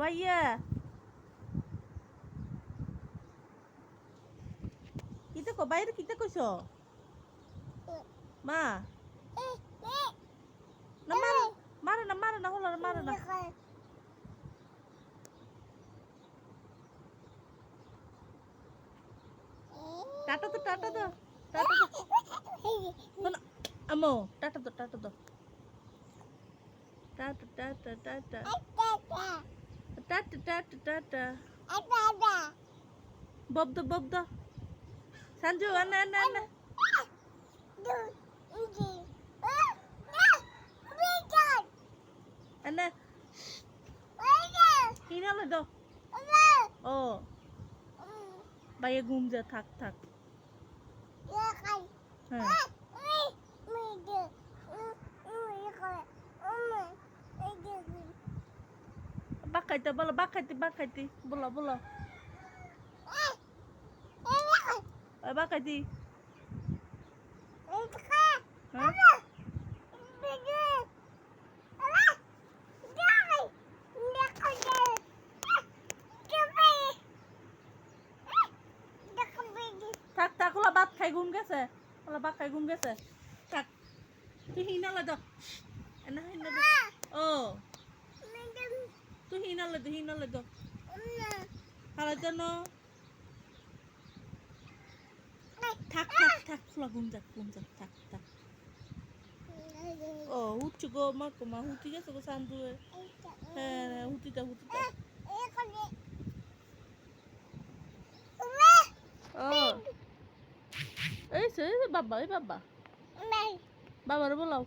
ভাইয়া কিতে কো বাইরে কিতে কইছ মা না মারে না হলো মারে না টাটা তো টাটা তো আমো টাটা তো টাটা তো tata tata tata tata tata tata Bob দো সঞ্জু আনা আনা আনা আনা হিনালে দো ও ভাইয়া ঘুম যা থাক থাক হ্যাঁ বাকাইতে বলো বাকাইতে বলো বাকাইতে থাক থাক ওলা ভাত খাই ঘুম গেছে থাক তুই হিনালে দাও না হিনালে ও তুই হিনালে দাও হালা জন্য থাক ফুলা ঘুম যাক থাক ও হুচ্ছু গো মা হুতি গেছে গো সান্দু হ্যাঁ হুতিটা ও এই বাবা বাবারে বলাও